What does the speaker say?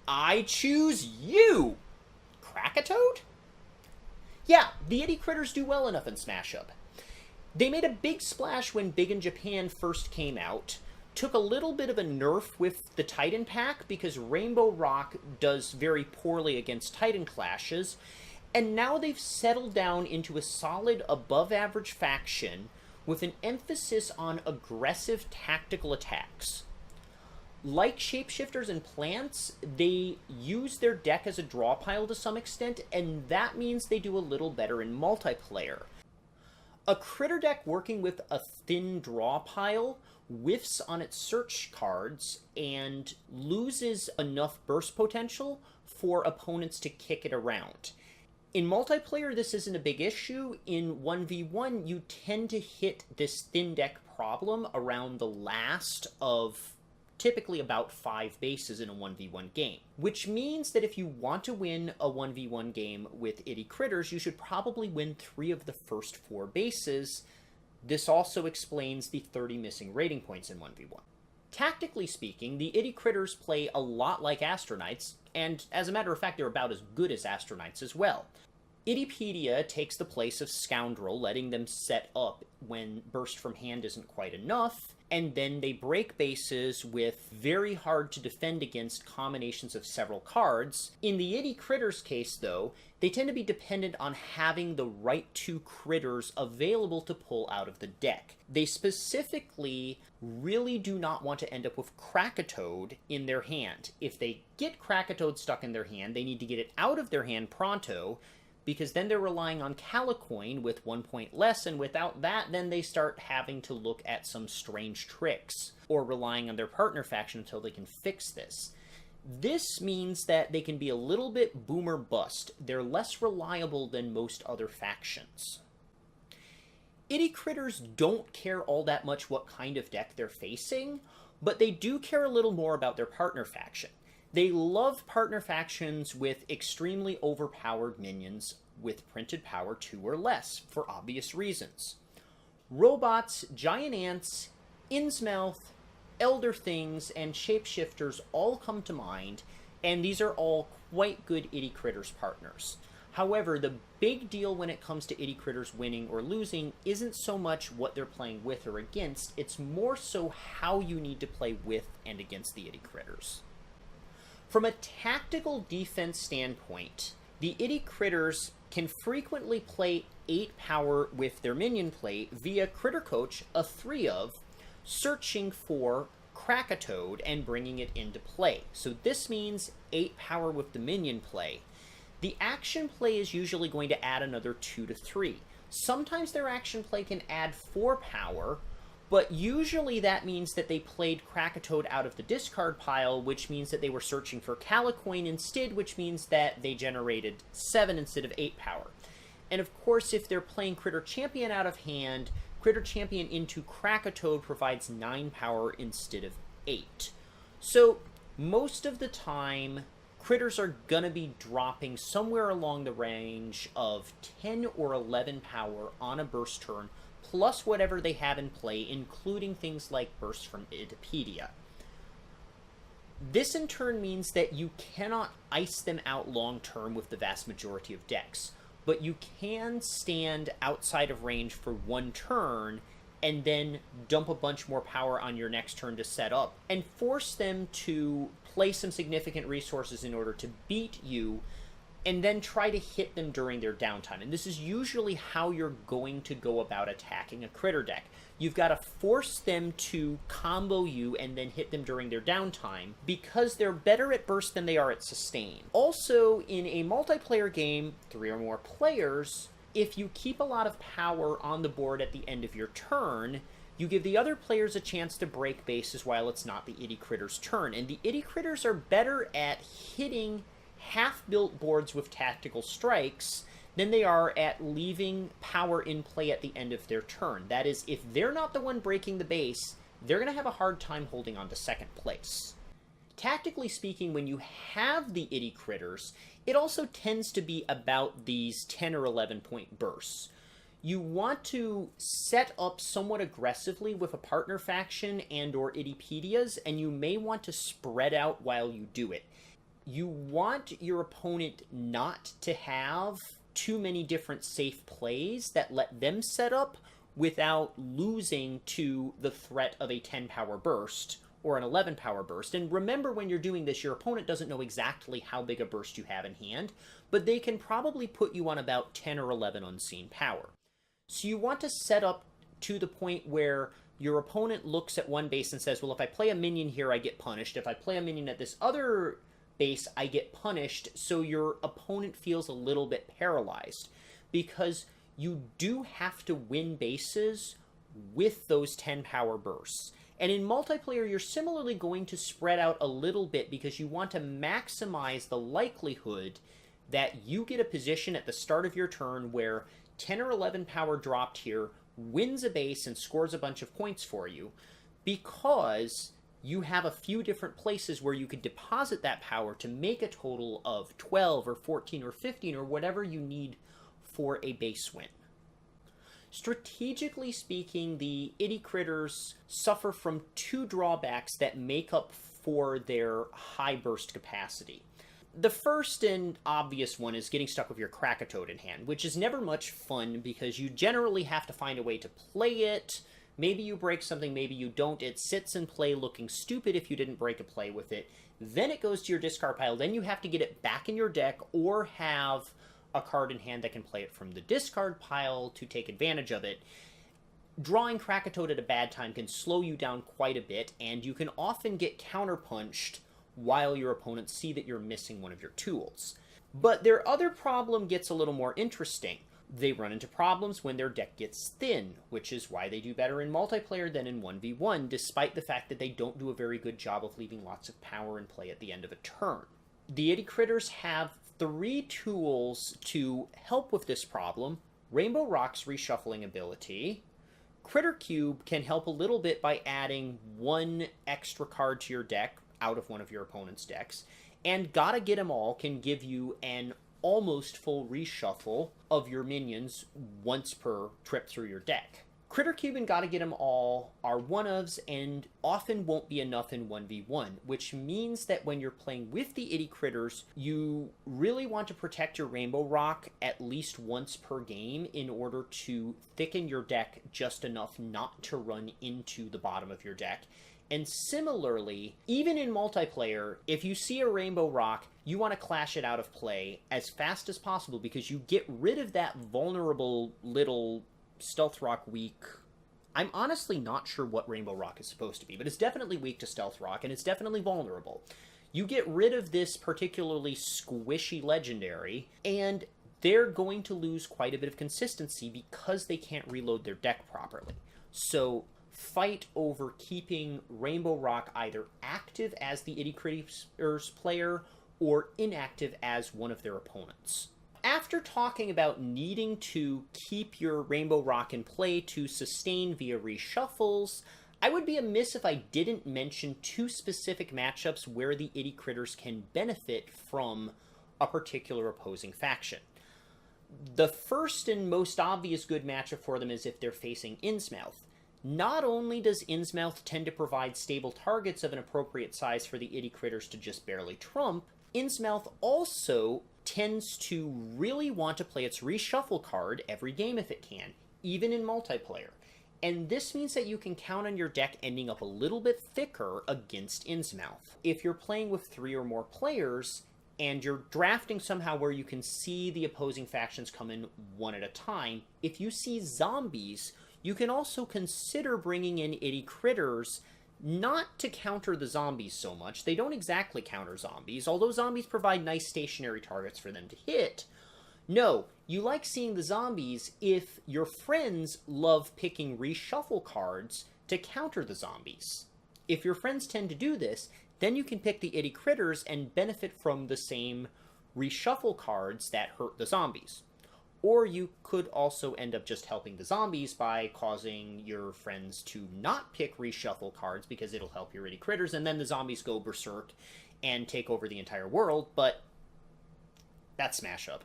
I choose you! Krakatoad? Yeah, the Itty critters do well enough in Smash Up. They made a big splash when Big in Japan first came out, took a little bit of a nerf with the Titan pack because Rainbow Rock does very poorly against Titan clashes, and now they've settled down into a solid above-average faction with an emphasis on aggressive tactical attacks. Like shapeshifters and plants, they use their deck as a draw pile to some extent, and that means they do a little better in multiplayer. A critter deck working with a thin draw pile whiffs on its search cards and loses enough burst potential for opponents to kick it around. In multiplayer, this isn't a big issue. In 1v1, you tend to hit this thin deck problem around the last of typically about 5 bases in a 1v1 game, which means that if you want to win a 1v1 game with Itty critters, you should probably win 3 of the first 4 bases. This also explains the 30 missing rating points in 1v1. Tactically speaking, the Itty critters play a lot like Astronites, and as a matter of fact, they're about as good as Astronites as well. Ittypedia takes the place of Scoundrel, letting them set up when burst from hand isn't quite enough, and then they break bases with very hard to defend against combinations of several cards. In the Itty critters case, though, they tend to be dependent on having the right 2 critters available to pull out of the deck. They specifically really do not want to end up with Krakatoad in their hand. If they get Krakatoad stuck in their hand, they need to get it out of their hand pronto, because then they're relying on Calicoin with 1 point less, and without that, then they start having to look at some strange tricks, or relying on their partner faction until they can fix this. This means that they can be a little bit boom or bust. They're less reliable than most other factions. Itty critters don't care all that much what kind of deck they're facing, but they do care a little more about their partner faction. They love partner factions with extremely overpowered minions with printed power 2 or less, for obvious reasons. Robots, giant ants, Innsmouth, elder things, and shapeshifters all come to mind, and these are all quite good Itty critters partners. However, the big deal when it comes to Itty critters winning or losing isn't so much what they're playing with or against, it's more so how you need to play with and against the Itty critters. From a tactical defense standpoint, the Itty critters can frequently play 8 power with their minion play via Critter Coach, a 3 of, searching for Krakatoad and bringing it into play. So this means 8 power with the minion play. The action play is usually going to add another 2 to 3. Sometimes their action play can add 4 power, but usually that means that they played Krakatoad out of the discard pile, which means that they were searching for Calicoin instead, which means that they generated 7 instead of 8 power. And of course, if they're playing Critter Champion out of hand, Critter Champion into Krakatoad provides 9 power instead of 8. So most of the time, critters are gonna be dropping somewhere along the range of 10 or 11 power on a burst turn, plus whatever they have in play, including things like bursts from Ittypedia. This in turn means that you cannot ice them out long term with the vast majority of decks, but you can stand outside of range for 1 turn and then dump a bunch more power on your next turn to set up, and force them to play some significant resources in order to beat you, and then try to hit them during their downtime. And this is usually how you're going to go about attacking a critter deck. You've got to force them to combo you and then hit them during their downtime, because they're better at burst than they are at sustain. Also, in a multiplayer game, 3 or more players, if you keep a lot of power on the board at the end of your turn, you give the other players a chance to break bases while it's not the Itty critters' turn. And the Itty critters are better at hitting half-built boards with tactical strikes than they are at leaving power in play at the end of their turn. That is, if they're not the one breaking the base, they're going to have a hard time holding on to second place. Tactically speaking, when you have the Itty critters, it also tends to be about these 10 or 11 point bursts. You want to set up somewhat aggressively with a partner faction and or Ittypedias, and you may want to spread out while you do it. you want your opponent not to have too many different safe plays that let them set up without losing to the threat of a 10 power burst or an 11 power burst. And remember, when you're doing this, your opponent doesn't know exactly how big a burst you have in hand, but they can probably put you on about 10 or 11 unseen power. So you want to set up to the point where your opponent looks at one base and says, well, if I play a minion here, I get punished. If I play a minion at this other base, I get punished. So your opponent feels a little bit paralyzed, because you do have to win bases with those 10 power bursts. And in multiplayer, you're similarly going to spread out a little bit, because you want to maximize the likelihood that you get a position at the start of your turn where 10 or 11 power dropped here wins a base and scores a bunch of points for you, because you have a few different places where you could deposit that power to make a total of 12 or 14 or 15 or whatever you need for a base win. Strategically speaking, the Itty critters suffer from two drawbacks that make up for their high burst capacity. The first and obvious one is getting stuck with your Krakatoad in hand, which is never much fun because you generally have to find a way to play it. Maybe you break something, maybe you don't. It sits in play looking stupid if you didn't break a play with it. Then it goes to your discard pile. Then you have to get it back in your deck or have a card in hand that can play it from the discard pile to take advantage of it. Drawing Krakatoad at a bad time can slow you down quite a bit, and you can often get counterpunched while your opponents see that you're missing one of your tools. But their other problem gets a little more interesting. They run into problems when their deck gets thin, which is why they do better in multiplayer than in 1v1, despite the fact that they don't do a very good job of leaving lots of power in play at the end of a turn. The Itty critters have 3 tools to help with this problem. Rainbow Rock's reshuffling ability. Critter Cube can help a little bit by adding 1 extra card to your deck out of one of your opponent's decks. And Gotta Get 'Em All can give you an almost full reshuffle of your minions once per trip through your deck. Critter Cube and Gotta Get 'Em All are one-ofs and often won't be enough in 1v1, which means that when you're playing with the Itty critters, you really want to protect your Rainbow Rock at least once per game in order to thicken your deck just enough not to run into the bottom of your deck. And similarly, even in multiplayer, if you see a Rainbow Rock, you want to clash it out of play as fast as possible, because you get rid of that vulnerable little Stealth Rock weak. I'm honestly not sure what Rainbow Rock is supposed to be, but it's definitely weak to Stealth Rock, and it's definitely vulnerable. You get rid of this particularly squishy legendary, and they're going to lose quite a bit of consistency because they can't reload their deck properly. So fight over keeping Rainbow Rock either active as the Itty Critters player or inactive as one of their opponents. After talking about needing to keep your Rainbow Rock in play to sustain via reshuffles, I would be amiss if I didn't mention 2 specific matchups where the Itty critters can benefit from a particular opposing faction. The first and most obvious good matchup for them is if they're facing Innsmouth. Not only does Innsmouth tend to provide stable targets of an appropriate size for the Itty critters to just barely trump, Innsmouth also tends to really want to play its reshuffle card every game if it can, even in multiplayer. And this means that you can count on your deck ending up a little bit thicker against Innsmouth. If you're playing with 3 or more players, and you're drafting somehow where you can see the opposing factions come in one at a time, if you see zombies, you can also consider bringing in Itty critters, not to counter the zombies so much. They don't exactly counter zombies, although zombies provide nice stationary targets for them to hit. No, you like seeing the zombies if your friends love picking reshuffle cards to counter the zombies. If your friends tend to do this, then you can pick the Itty critters and benefit from the same reshuffle cards that hurt the zombies. Or you could also end up just helping the zombies by causing your friends to not pick reshuffle cards because it'll help your Itty critters, and then the zombies go berserk and take over the entire world, but that's smash up.